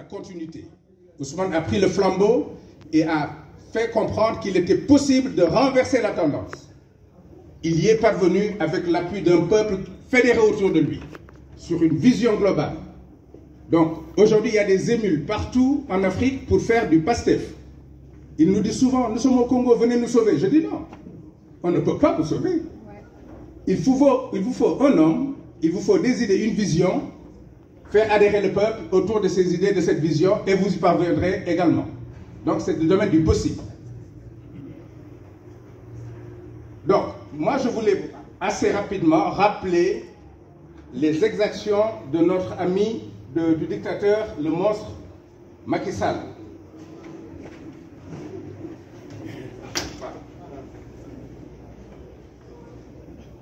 La continuité. Ousmane a pris le flambeau et a fait comprendre qu'il était possible de renverser la tendance. Il y est parvenu avec l'appui d'un peuple fédéré autour de lui, sur une vision globale. Donc, aujourd'hui, il y a des émules partout en Afrique pour faire du PASTEF. Il nous dit souvent, nous sommes au Congo, venez nous sauver. Je dis non, on ne peut pas vous sauver. Il vous faut un homme, il vous faut des idées, une vision, faire adhérer le peuple autour de ces idées, de cette vision, et vous y parviendrez également. Donc, c'est le domaine du possible. Donc, moi, je voulais assez rapidement rappeler les exactions de notre ami, du dictateur, le monstre Macky Sall.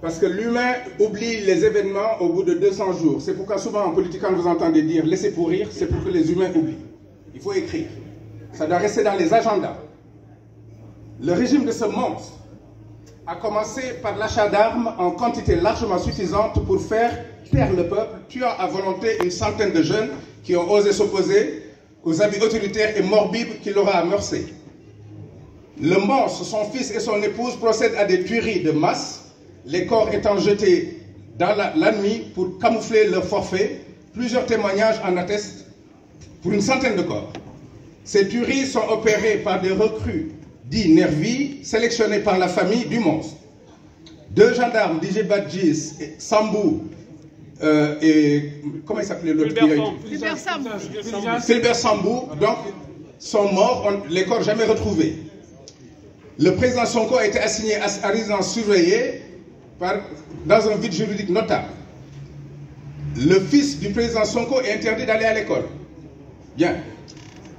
Parce que l'humain oublie les événements au bout de 200 jours. C'est pourquoi souvent en politique, quand vous entendez dire « laissez pourrir », c'est pour que les humains oublient. Il faut écrire. Ça doit rester dans les agendas. Le régime de ce monstre a commencé par l'achat d'armes en quantité largement suffisante pour faire taire le peuple, tuant à volonté une centaine de jeunes qui ont osé s'opposer aux habits autoritaires et morbides qu'il aura amorcés. Le monstre, son fils et son épouse procèdent à des tueries de masse, les corps étant jetés dans la nuit pour camoufler leur forfait. Plusieurs témoignages en attestent pour une centaine de corps. Ces tueries sont opérées par des recrues dits nervis, sélectionnés par la famille du monstre. 2 gendarmes, DJ Badjis, Sambou, et comment il s'appelait l'autre? Philbert Sambou, donc, sont morts, les corps jamais retrouvés. Le président Sonko a été assigné à résidence surveillée dans un vide juridique notable. Le fils du président Sonko est interdit d'aller à l'école. Bien.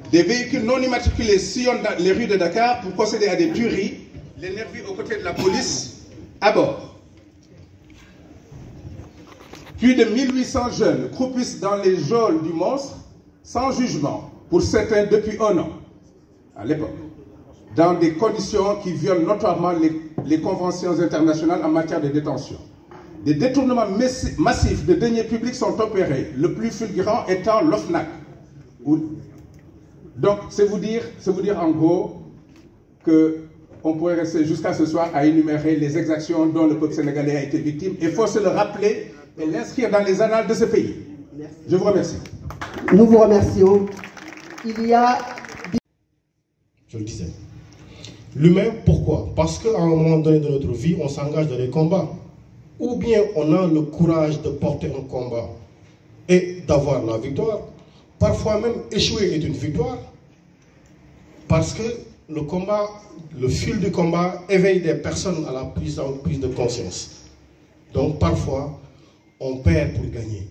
Des véhicules non immatriculés sillonnent les rues de Dakar pour procéder à des tueries, les nervis aux côtés de la police à bord. Plus de 1800 jeunes croupissent dans les geôles du monstre sans jugement, pour certains depuis 1 an, à l'époque, dans des conditions qui violent notoirement les conventions internationales en matière de détention. Des détournements massifs de deniers publics sont opérés, le plus fulgurant étant l'OFNAC. Donc, c'est vous dire en gros qu'on pourrait rester jusqu'à ce soir à énumérer les exactions dont le peuple sénégalais a été victime. Il faut se le rappeler et l'inscrire dans les annales de ce pays. Merci. Je vous remercie. Nous vous remercions. Il y a... Je le disais. L'humain, pourquoi? Parce qu'à un moment donné de notre vie, on s'engage dans les combats. Ou bien on a le courage de porter un combat et d'avoir la victoire. Parfois même, échouer est une victoire. Parce que le combat, le fil du combat éveille des personnes à la prise de conscience. Donc parfois, on perd pour gagner.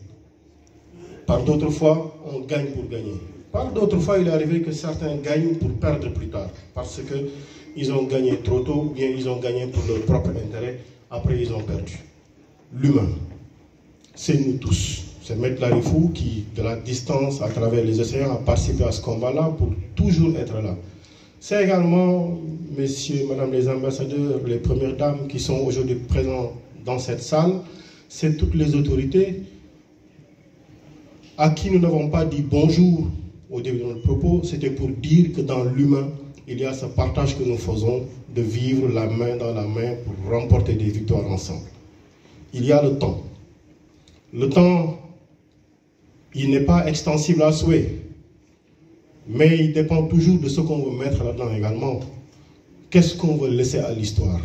Par d'autres fois, on gagne pour gagner. Par d'autres fois, il est arrivé que certains gagnent pour perdre plus tard. Parce qu'ils ont gagné trop tôt, ou bien ils ont gagné pour leur propre intérêt. Après, ils ont perdu. L'humain, c'est nous tous. C'est Maître Larifou qui, de la distance, à travers les océans, a participé à ce combat-là pour toujours être là. C'est également, messieurs, madame les ambassadeurs, les premières dames qui sont aujourd'hui présents dans cette salle. C'est toutes les autorités à qui nous n'avons pas dit bonjour au début de notre propos. C'était pour dire que dans l'humain, il y a ce partage que nous faisons de vivre la main dans la main pour remporter des victoires ensemble. Il y a le temps. Le temps, il n'est pas extensible à souhait, mais il dépend toujours de ce qu'on veut mettre là-dedans également. Qu'est-ce qu'on veut laisser à l'histoire?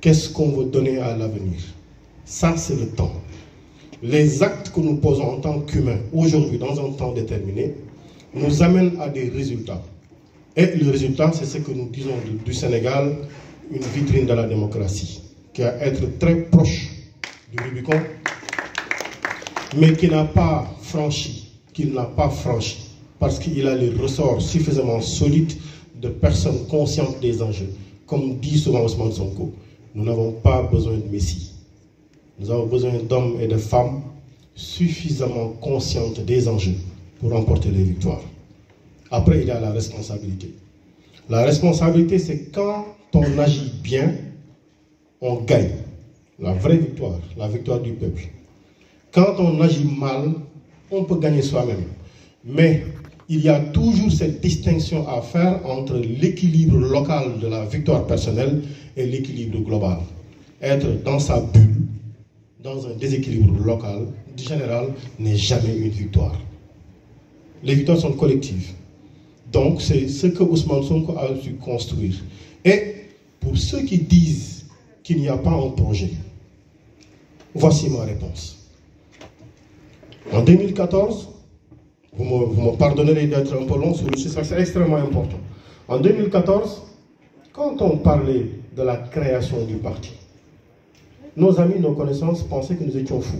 Qu'est-ce qu'on veut donner à l'avenir? Ça, c'est le temps. Les actes que nous posons en tant qu'humains, aujourd'hui, dans un temps déterminé, nous amènent à des résultats. Et le résultat, c'est ce que nous disons du Sénégal, une vitrine de la démocratie, qui va être très proche du Rubicon, mais qui n'a pas franchi, parce qu'il a les ressorts suffisamment solides de personnes conscientes des enjeux. Comme dit souvent Ousmane Sonko, nous n'avons pas besoin de messie. Nous avons besoin d'hommes et de femmes suffisamment conscientes des enjeux pour remporter les victoires. Après, il y a la responsabilité. La responsabilité, c'est quand on agit bien, on gagne. La vraie victoire, la victoire du peuple. Quand on agit mal, on peut gagner soi-même. Mais il y a toujours cette distinction à faire entre l'équilibre local de la victoire personnelle et l'équilibre global. Être dans sa bulle, dans un déséquilibre local, général, n'est jamais une victoire. Les victoires sont collectives. Donc, c'est ce que Ousmane Sonko a su construire. Et pour ceux qui disent qu'il n'y a pas un projet, voici ma réponse. En 2014, vous me pardonnerez d'être un peu long sur le sujet, c'est extrêmement important. En 2014, quand on parlait de la création du parti, nos amis, nos connaissances pensaient que nous étions fous.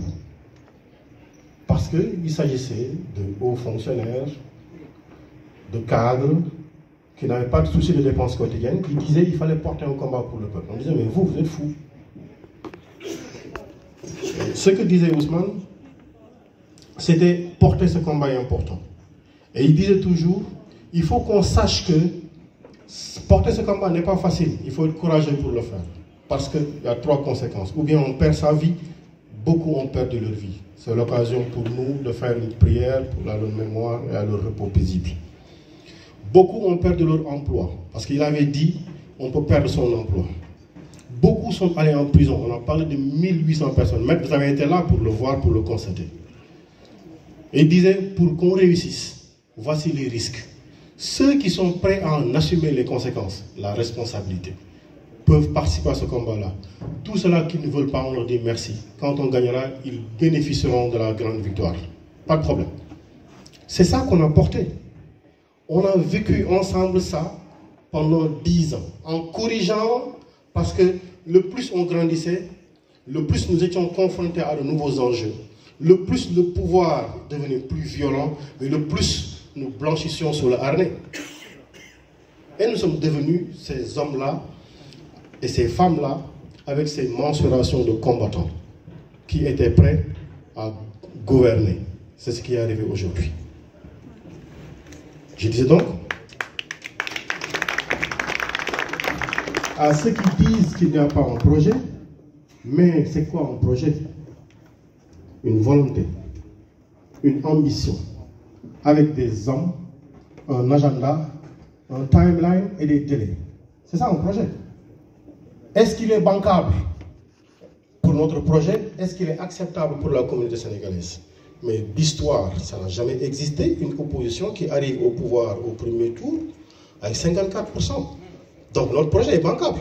Parce qu'il s'agissait de hauts fonctionnaires, de cadres, qui n'avaient pas de souci de dépenses quotidiennes, qui disaient qu'il fallait porter un combat pour le peuple. On disait, mais vous êtes fous. Ce que disait Ousmane, c'était porter ce combat est important. Et il disait toujours, il faut qu'on sache que porter ce combat n'est pas facile. Il faut être courageux pour le faire. Parce qu'il y a 3 conséquences. Ou bien on perd sa vie, beaucoup ont perdu leur vie. C'est l'occasion pour nous de faire une prière pour leur mémoire et à leur repos paisible. Beaucoup ont perdu leur emploi. Parce qu'il avait dit, on peut perdre son emploi. Beaucoup sont allés en prison. On a parlé de 1800 personnes. Mais vous avez été là pour le voir, pour le constater. Et il disait, pour qu'on réussisse, voici les risques. Ceux qui sont prêts à en assumer les conséquences, la responsabilité, peuvent participer à ce combat-là. Tous ceux-là qui ne veulent pas, on leur dit merci. Quand on gagnera, ils bénéficieront de la grande victoire. Pas de problème. C'est ça qu'on a porté. On a vécu ensemble ça pendant 10 ans, en corrigeant, parce que le plus on grandissait, le plus nous étions confrontés à de nouveaux enjeux, le plus le pouvoir devenait plus violent, mais le plus nous blanchissions sur le harnais. Et nous sommes devenus ces hommes-là et ces femmes-là avec ces mensurations de combattants qui étaient prêts à gouverner. C'est ce qui est arrivé aujourd'hui. Je disais donc, à ceux qui disent qu'il n'y a pas un projet, mais c'est quoi un projet? Une volonté, une ambition, avec des hommes, un agenda, un timeline et des délais. C'est ça un projet. Est-ce qu'il est bancable pour notre projet? Est-ce qu'il est acceptable pour la communauté sénégalaise? Mais d'histoire, ça n'a jamais existé, une opposition qui arrive au pouvoir au premier tour avec 54%. Donc notre projet est bancable.